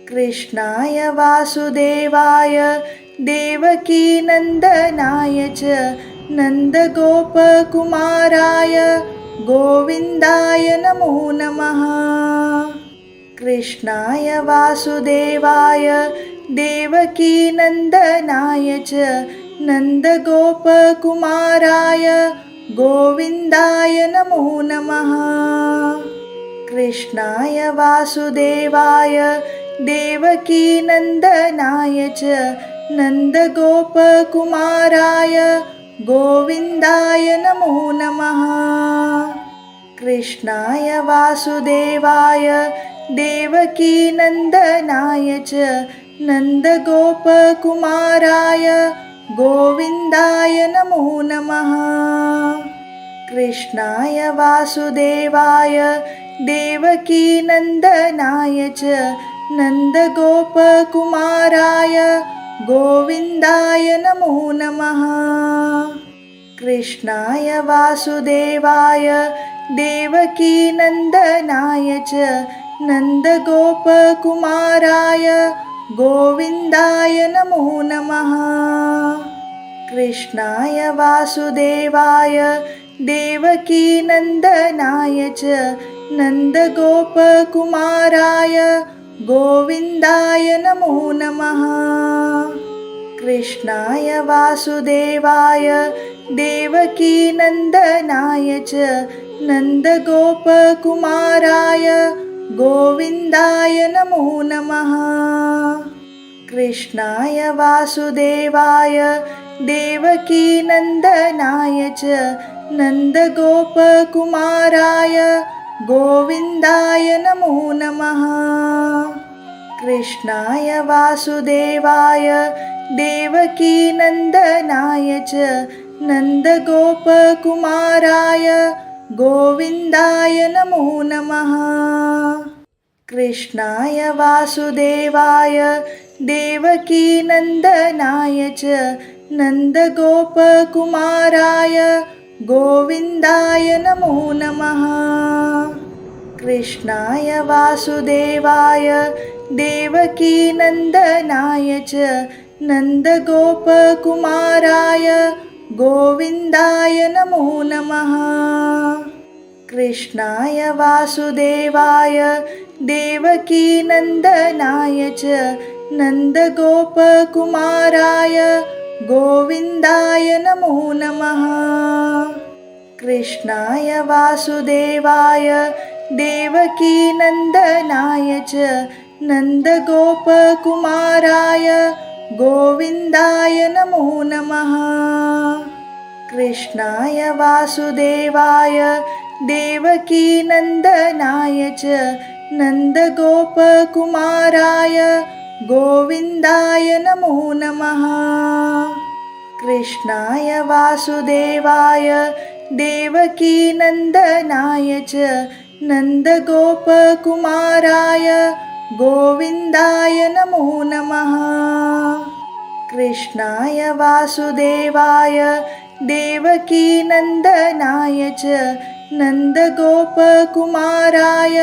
कृष्णाय वासुदेवाय देवकीनन्दनाय च नन्दगोपकुमाराय गोविन्दाय नमो नमः। कृष्णाय वासुदेवाय देवकीनन्दनाय च नन्दगोपकुमाराय गोविन्दाय नमो नमः। कृष्णाय वासुदेवाय देवकीनन्दनाय च नन्दगोपकुमाराय गोविन्दाय नमो नमः। कृष्णाय वासुदेवाय देवकीनन्दनाय च नन्दगोपकुमाराय गोविन्दाय नमो नमः। कृष्णाय वासुदेवाय देवकीनन्दनाय च नन्दगोपकुमाराय गोविन्दाय नमो नमः। कृष्णाय वासुदेवाय देवकीनन्दनाय च नन्दगोपकुमाराय गोविन्दाय नमो नमः। कृष्णाय वासुदेवाय देवकीनन्दनाय च नन्दगोपकुमाराय गोविन्दाय नमो नमः। कृष्णाय वासुदेवाय देवकीनन्दनाय च नन्दगोपकुमाराय गोविन्दाय नमो नमः। कृष्णाय वासुदेवाय देवकीनन्दनाय च नन्दगोपकुमाराय गोविन्दाय नमो नमः। कृष्णाय वासुदेवाय देवकीनन्दनाय च नन्दगोपकुमाराय गोविन्दाय नमो नमः। कृष्णाय वासुदेवाय देवकीनन्दनाय च नन्दगोपकुमाराय गोविन्दाय नमो नमः। कृष्णाय वासुदेवाय देवकीनन्दनाय च नन्दगोपकुमाराय गोविन्दाय नमो नमः। कृष्णाय वासुदेवाय देवकीनन्दनाय च नन्दगोपकुमाराय गोविन्दाय नमो नमः। कृष्णाय वासुदेवाय देवकीनन्दनाय च नन्दगोपकुमाराय गोविन्दाय नमो नमः। कृष्णाय वासुदेवाय देवकीनन्दनाय च नन्दगोपकुमाराय गोविन्दाय नमो नमः। कृष्णाय वासुदेवाय देवकीनन्दनाय च नन्दगोपकुमाराय गोविन्दाय नमो नमः। कृष्णाय वासुदेवाय देवकीनन्दनाय च नन्दगोपकुमाराय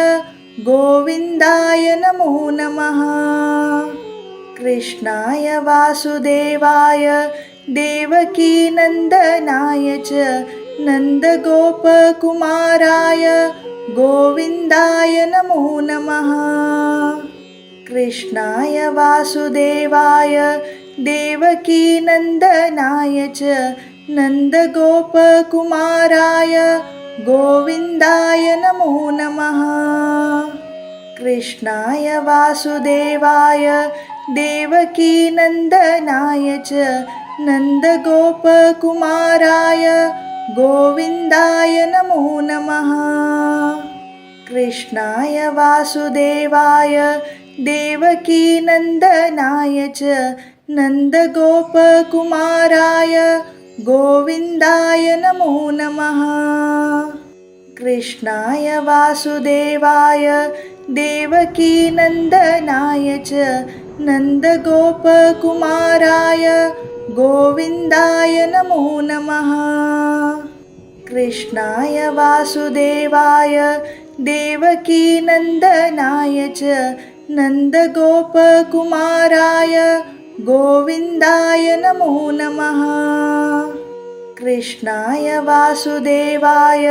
गोविन्दाय नमो नमः। कृष्णाय वासुदेवाय देवकीनन्दनाय च नन्दगोपकुमाराय गोविन्दाय नमो नमः। कृष्णाय वासुदेवाय देवकीनन्दनाय च नन्दगोपकुमाराय गोविन्दाय नमो नमः। कृष्णाय वासुदेवाय देवकीनन्दनाय च नन्दगोपकुमाराय गोविन्दाय नमो नमः। कृष्णाय वासुदेवाय देवकीनन्दनाय च नन्दगोपकुमाराय गोविन्दाय नमो नमः। कृष्णाय वासुदेवाय देवकीनन्दनाय च नन्दगोपकुमाराय गोविन्दाय नमो नमः। कृष्णाय वासुदेवाय देवकीनन्दनाय च नन्दगोपकुमाराय गोविन्दाय नमो नमः। कृष्णाय वासुदेवाय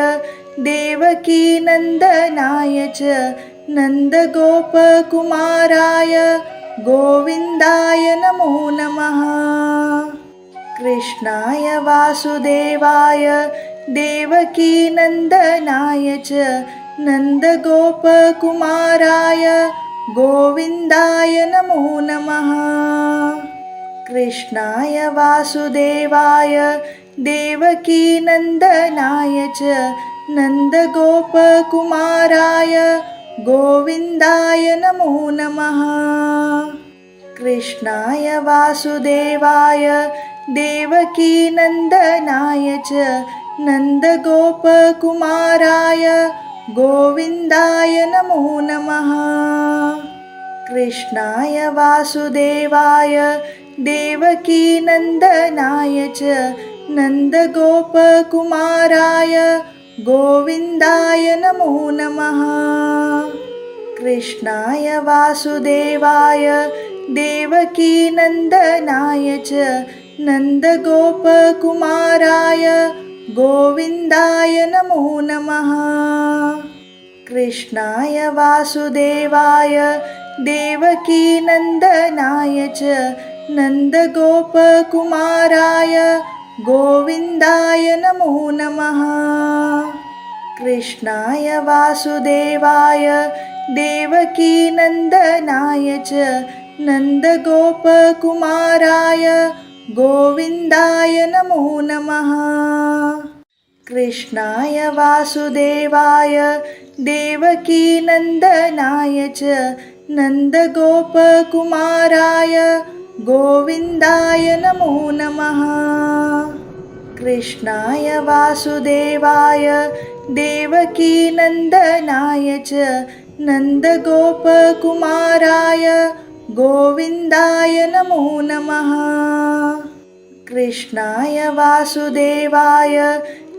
देवकीनन्दनाय च नन्दगोपकुमाराय गोविन्दाय नमो नमः। कृष्णाय वासुदेवाय देवकीनन्दनाय च नन्दगोपकुमाराय गोविन्दाय नमो नमः। कृष्णाय वासुदेवाय देवकीनन्दनाय च नन्दगोपकुमाराय गोविन्दाय नमो नमः। कृष्णाय वासुदेवाय देवकीनन्दनाय च नन्दगोपकुमाराय गोविन्दाय नमो नमः। कृष्णाय वासुदेवाय देवकीनन्दनाय च नन्दगोपकुमाराय गोविन्दाय नमो नमः। कृष्णाय वासुदेवाय देवकीनन्दनाय च नन्दगोपकुमाराय गोविन्दाय नमो नमः। कृष्णाय वासुदेवाय देवकीनन्दनाय च नन्दगोपकुमाराय गोविन्दाय नमो नमः। कृष्णाय वासुदेवाय देवकीनन्दनाय च नन्दगोपकुमाराय गोविन्दाय नमो नमः। कृष्णाय वासुदेवाय देवकीनन्दनाय च नन्दगोपकुमाराय गोविन्दाय नमो नमः। कृष्णाय वासुदेवाय देवकीनन्दनाय च नन्दगोपकुमाराय गोविन्दाय नमो नमः। कृष्णाय वासुदेवाय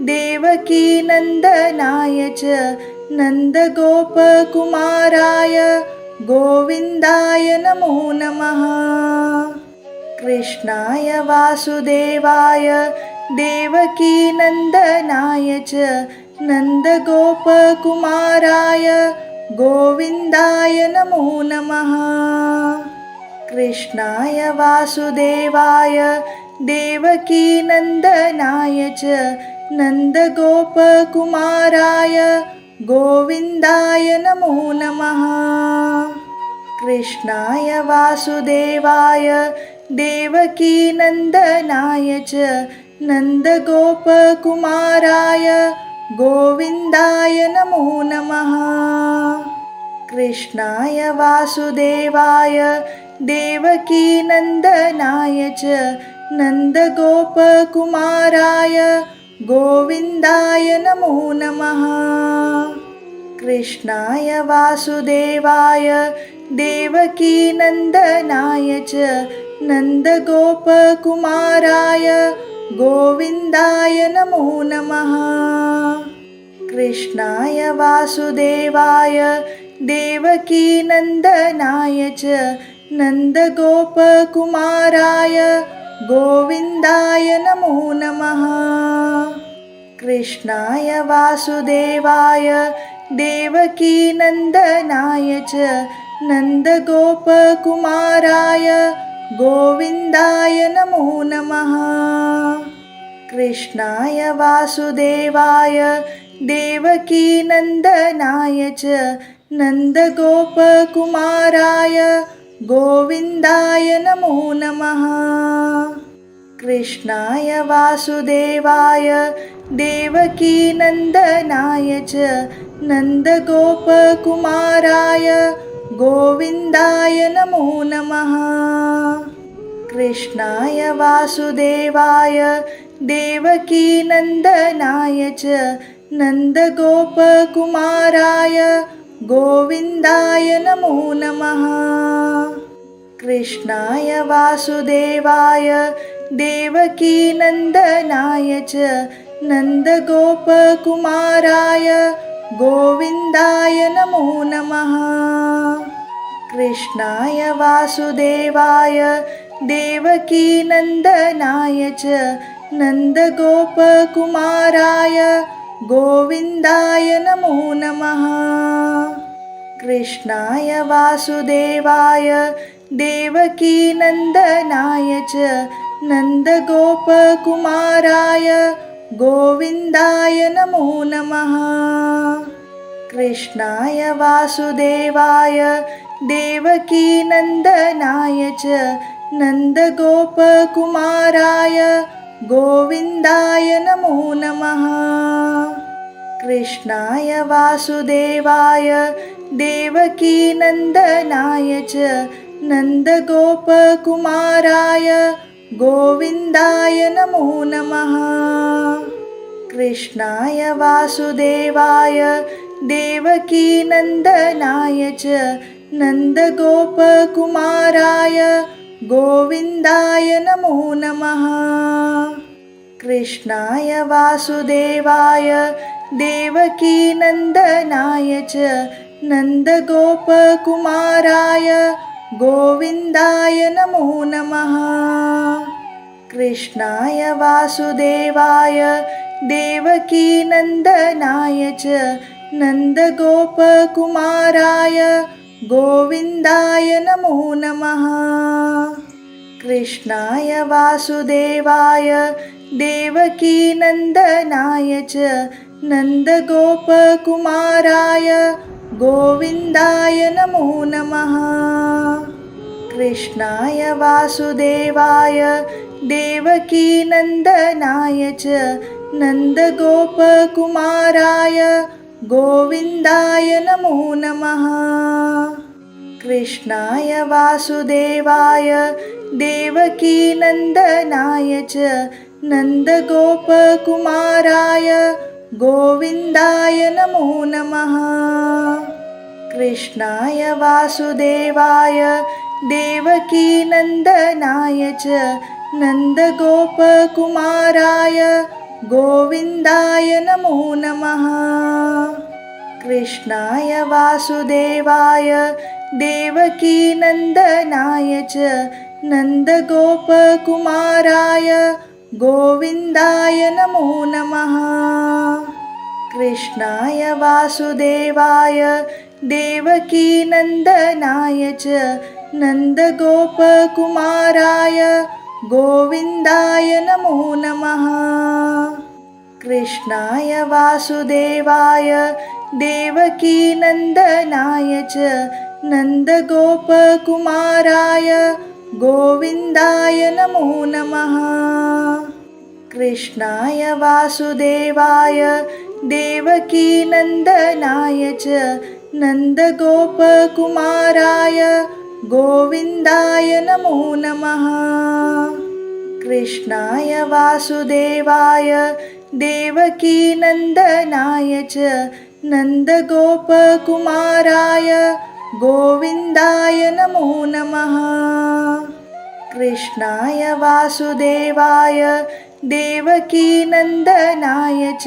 देवकीनन्दनाय च नन्दगोपकुमाराय गोविन्दाय नमो नमः। कृष्णाय वासुदेवाय देवकीनन्दनाय च नन्दगोपकुमाराय गोविन्दाय नमो नमः। कृष्णाय वासुदेवाय देवकीनन्दनाय च नन्दगोपकुमाराय गोविन्दाय नमो नमः। कृष्णाय वासुदेवाय देवकीनन्दनाय च नन्दगोपकुमाराय गोविन्दाय नमो नमः। कृष्णाय वासुदेवाय देवकीनन्दनाय च नन्दगोपकुमाराय गोविन्दाय नमो नमः। कृष्णाय वासुदेवाय देवकीनन्दनाय च नन्दगोपकुमाराय गोविन्दाय नमो नमः। कृष्णाय वासुदेवाय देवकीनन्दनाय च नन्दगोपकुमाराय गोविन्दाय नमो नमः। कृष्णाय वासुदेवाय देवकीनन्दनाय च नन्दगोपकुमाराय गोविन्दाय नमो नमः। कृष्णाय वासुदेवाय देवकीनन्दनाय च नन्दगोपकुमाराय गोविन्दाय नमो नमः। कृष्णाय वासुदेवाय देवकीनन्दनाय च नन्दगोपकुमाराय गोविन्दाय नमो नमः। कृष्णाय वासुदेवाय देवकीनन्दनाय च नन्दगोपकुमाराय गोविन्दाय नमो नमः। कृष्णाय वासुदेवाय देवकीनन्दनाय च नन्दगोपकुमाराय गोविन्दाय नमो नमः। कृष्णाय वासुदेवाय देवकीनन्दनाय च नन्दगोपकुमाराय गोविन्दाय नमो नमः। कृष्णाय वासुदेवाय देवकीनन्दनाय च नन्दगोपकुमाराय गोविन्दाय नमो नमः। कृष्णाय वासुदेवाय देवकीनन्दनाय च नन्दगोपकुमाराय गोविन्दाय नमो नमः। कृष्णाय वासुदेवाय देवकीनन्दनाय च नन्दगोपकुमाराय गोविन्दाय नमो नमः। कृष्णाय वासुदेवाय देवकीनन्दनाय च नन्दगोपकुमाराय गोविन्दाय नमो नमः। कृष्णाय वासुदेवाय देवकीनन्दनाय च नन्दगोपकुमाराय गोविन्दाय नमो नमः। कृष्णाय वासुदेवाय देवकीनन्दनाय च नन्दगोपकुमाराय गोविन्दाय नमो नमः। कृष्णाय वासुदेवाय देवकीनन्दनाय च नन्दगोपकुमाराय गोविन्दाय नमो नमः। कृष्णाय वासुदेवाय देवकीनन्दनाय च नन्दगोपकुमाराय गोविन्दाय नमो नमः। कृष्णाय वासुदेवाय देवकीनन्दनाय च नन्दगोपकुमाराय गोविन्दाय नमो नमः। कृष्णाय वासुदेवाय देवकीनन्दनाय च नन्दगोपकुमाराय गोविन्दाय नमो नमः। कृष्णाय वासुदेवाय देवकीनन्दनाय च नन्दगोपकुमाराय गोविन्दाय नमो नमः। कृष्णाय वासुदेवाय देवकीनन्दनाय च नन्दगोपकुमाराय गोविन्दाय नमो नमः। कृष्णाय वासुदेवाय देवकीनन्दनाय च नन्दगोपकुमाराय गोविन्दाय नमो नमः। कृष्णाय वासुदेवाय देवकीनन्दनाय च नन्दगोपकुमाराय गोविन्दाय नमो नमः। कृष्णाय वासुदेवाय देवकीनन्दनाय च नन्दगोपकुमाराय गोविन्दाय नमो नमः। कृष्णाय वासुदेवाय देवकीनन्दनाय च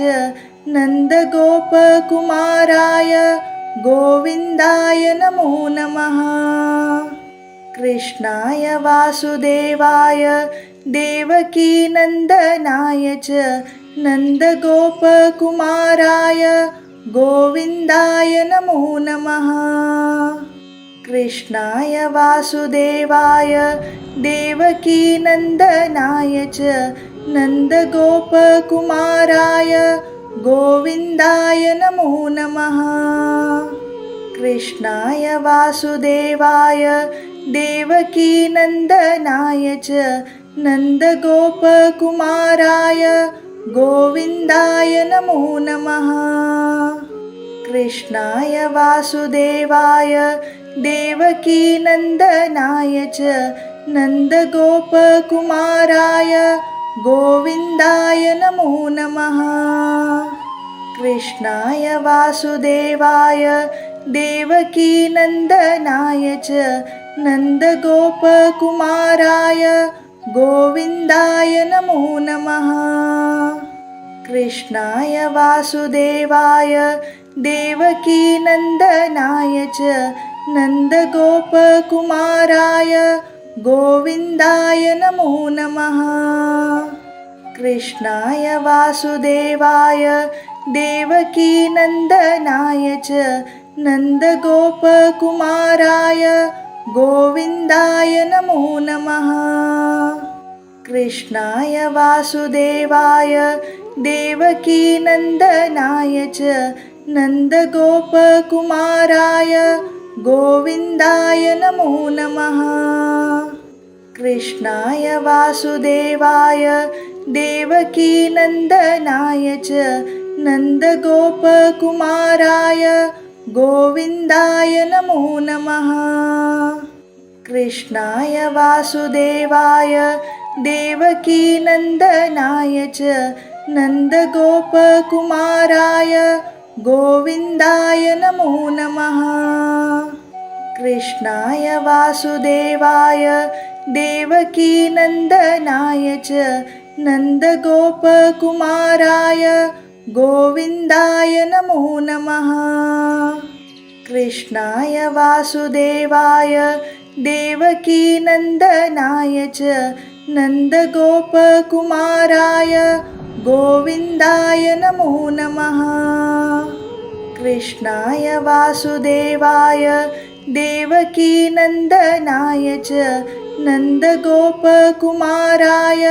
नन्दगोपकुमाराय गोविन्दाय नमो नमः। कृष्णाय वासुदेवाय देवकीनन्दनाय च नन्दगोपकुमाराय गोविन्दाय नमो नमः। कृष्णाय वासुदेवाय देवकीनन्दनाय च नन्दगोपकुमाराय गोविन्दाय नमो नमः। कृष्णाय वासुदेवाय देवकीनन्दनाय च नन्दगोपकुमाराय गोविन्दाय नमो नमः। कृष्णाय वासुदेवाय देवकीनन्दनाय च नन्दगोपकुमाराय गोविन्दाय नमो नमः। कृष्णाय वासुदेवाय देवकीनन्दनाय च नन्दगोपकुमाराय गोविन्दाय नमो नमः। कृष्णाय वासुदेवाय देवकीनन्दनाय च नन्दगोपकुमाराय गोविन्दाय नमो नमः। कृष्णाय वासुदेवाय देवकीनन्दनाय च नन्दगोपकुमाराय गोविन्दाय नमो नमः। कृष्णाय वासुदेवाय देवकीनन्दनाय च नन्दगोपकुमाराय गोविन्दाय नमो नमः। कृष्णाय वासुदेवाय देवकीनन्दनाय च नन्दगोपकुमाराय गोविन्दाय नमो नमः। कृष्णाय वासुदेवाय देवकीनन्दनाय च नन्दगोपकुमाराय गोविन्दाय नमो नमः। कृष्णाय वासुदेवाय देवकीनन्दनाय च नन्दगोपकुमाराय गोविन्दाय नमो नमः। कृष्णाय वासुदेवाय देवकीनन्दनाय च नन्दगोपकुमाराय गोविन्दाय नमो नमः। कृष्णाय वासुदेवाय देवकीनन्दनाय च नन्दगोपकुमाराय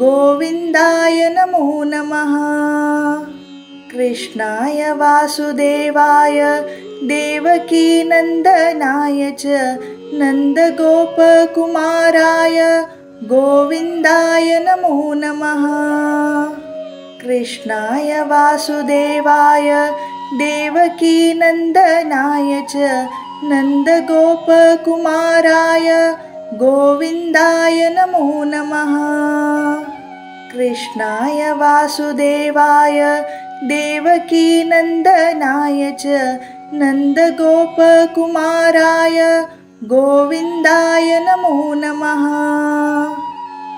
गोविन्दाय नमो नमः। कृष्णाय वासुदेवाय देवकीनन्दनाय च नन्दगोपकुमाराय गोविन्दाय नमो नमः। कृष्णाय वासुदेवाय देवकीनन्दनाय च नन्दगोपकुमाराय गोविन्दाय नमो नमः। कृष्णाय वासुदेवाय देवकीनन्दनाय च नन्दगोपकुमाराय गोविन्दाय नमो नमः।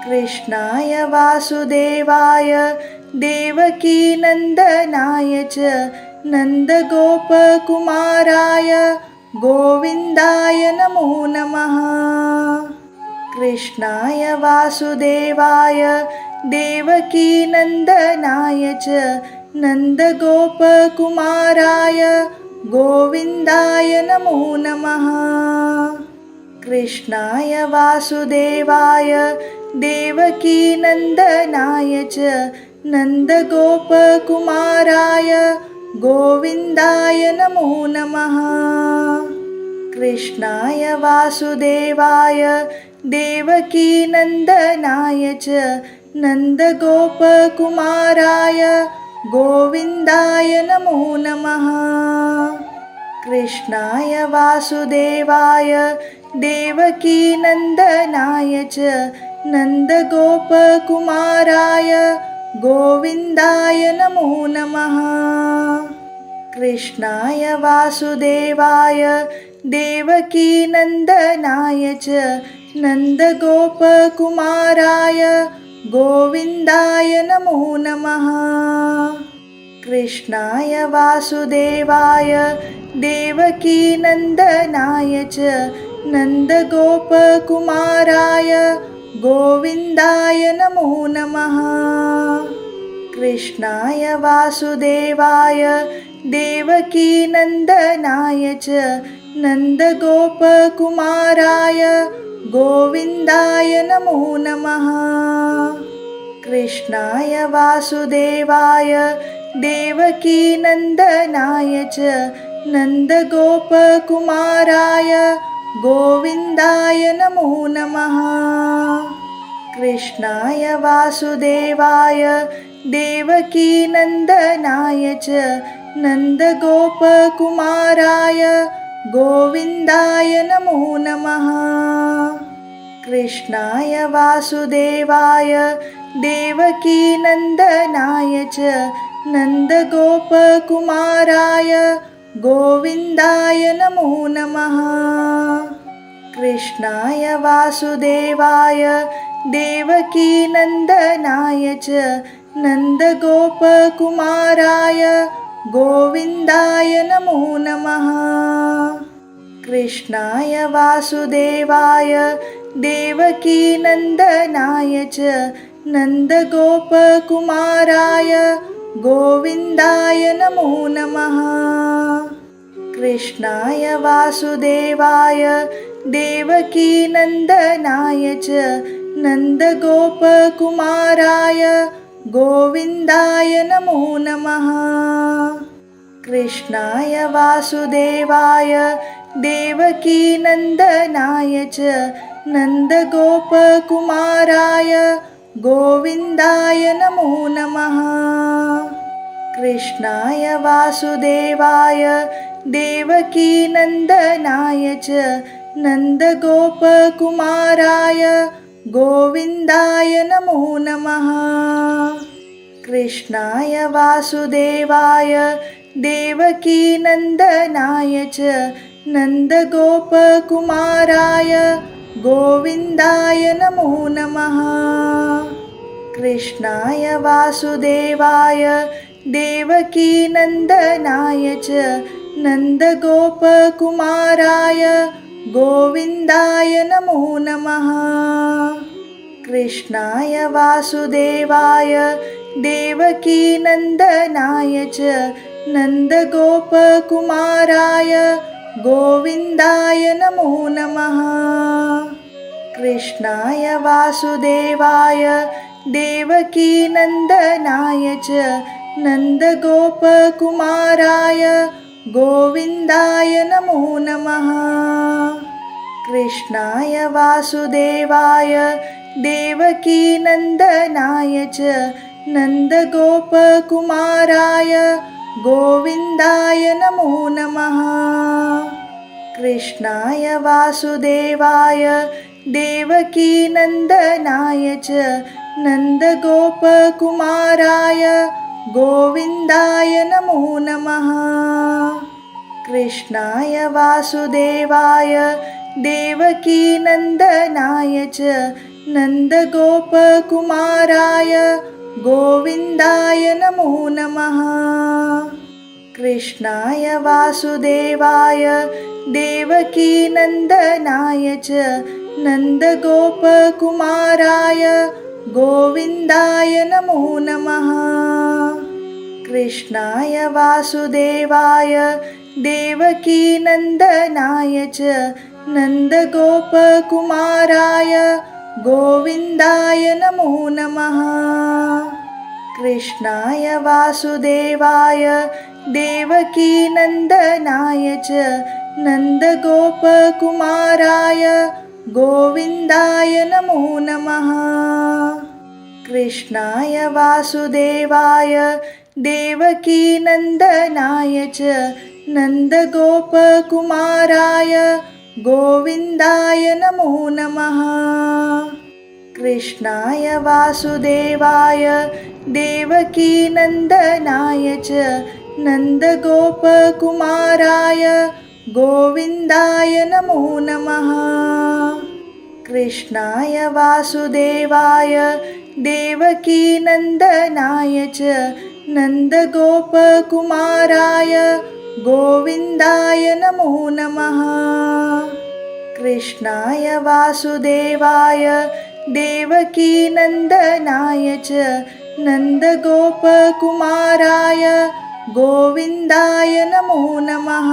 कृष्णाय वासुदेवाय देवकीनन्दनाय च नन्दगोपकुमाराय गोविन्दाय नमो नमः। कृष्णाय वासुदेवाय देवकीनन्दनाय च नन्दगोपकुमाराय गोविन्दाय नमो नमः। कृष्णाय वासुदेवाय देवकीनन्दनाय च नन्दगोपकुमाराय गोविन्दाय नमो नमः। कृष्णाय वासुदेवाय देवकीनन्दनाय च नन्दगोपकुमाराय गोविन्दाय नमो नमः। कृष्णाय वासुदेवाय देवकीनन्दनाय च नन्दगोपकुमाराय गोविन्दाय नमो नमः। कृष्णाय वासुदेवाय देवकीनन्दनाय च नन्दगोपकुमाराय गोविन्दाय नमो नमः। कृष्णाय वासुदेवाय देवकीनन्दनाय च नन्दगोपकुमाराय गोविन्दाय नमो नमः। कृष्णाय वासुदेवाय देवकीनन्दनाय च नन्दगोपकुमाराय गोविन्दाय नमो नमः। कृष्णाय वासुदेवाय देवकीनन्दनाय च नन्दगोपकुमाराय गोविन्दाय नमो नमः। कृष्णाय वासुदेवाय देवकीनन्दनाय च नन्दगोपकुमाराय गोविन्दाय नमो नमः। कृष्णाय वासुदेवाय देवकीनन्दनाय च नन्दगोपकुमाराय गोविन्दाय नमो नमः। कृष्णाय वासुदेवाय देवकीनन्दनाय च नन्दगोपकुमाराय गोविन्दाय नमो नमः। कृष्णाय वासुदेवाय देवकीनन्दनाय च नन्दगोपकुमाराय गोविन्दाय नमो नमः। कृष्णाय वासुदेवाय देवकीनन्दनाय च नन्दगोपकुमाराय गोविन्दाय नमो नमः। कृष्णाय वासुदेवाय देवकीनन्दनाय च नन्दगोपकुमाराय गोविन्दाय नमो नमः। कृष्णाय वासुदेवाय देवकीनन्दनाय च नन्दगोपकुमाराय गोविन्दाय नमो नमः। कृष्णाय वासुदेवाय देवकीनन्दनाय च नन्दगोपकुमाराय गोविन्दाय नमो नमः। कृष्णाय वासुदेवाय देवकीनन्दनाय च नन्दगोपकुमाराय गोविन्दाय नमो नमः। कृष्णाय वासुदेवाय देवकीनन्दनाय च नन्दगोपकुमाराय गोविन्दाय नमो नमः। कृष्णाय वासुदेवाय देवकीनन्दनाय च नन्दगोपकुमाराय गोविन्दाय नमो नमः। कृष्णाय वासुदेवाय देवकीनन्दनाय च नन्दगोपकुमाराय गोविन्दाय नमो नमः। कृष्णाय वासुदेवाय देवकीनन्दनाय च नन्दगोपकुमाराय गोविन्दाय नमो नमः। कृष्णाय वासुदेवाय देवकीनन्दनाय च नन्दगोपकुमाराय गोविन्दाय नमो नमः। कृष्णाय वासुदेवाय देवकीनन्दनाय च नन्दगोपकुमाराय गोविन्दाय नमो नमः। कृष्णाय वासुदेवाय देवकीनन्दनाय च नन्दगोपकुमाराय गोविन्दाय नमो नमः। कृष्णाय वासुदेवाय देवकीनन्दनाय च नन्दगोपकुमाराय गोविन्दाय नमो नमः। कृष्णाय वासुदेवाय देवकीनन्दनाय च नन्दगोपकुमाराय गोविन्दाय नमो नमः। कृष्णाय वासुदेवाय देवकीनन्दनाय च नन्दगोपकुमाराय गोविन्दाय नमो नमः। कृष्णाय वासुदेवाय देवकीनन्दनाय च नन्दगोपकुमाराय गोविन्दाय नमो नमः। कृष्णाय वासुदेवाय देवकीनन्दनाय च नन्दगोपकुमाराय गोविन्दाय नमो नमः।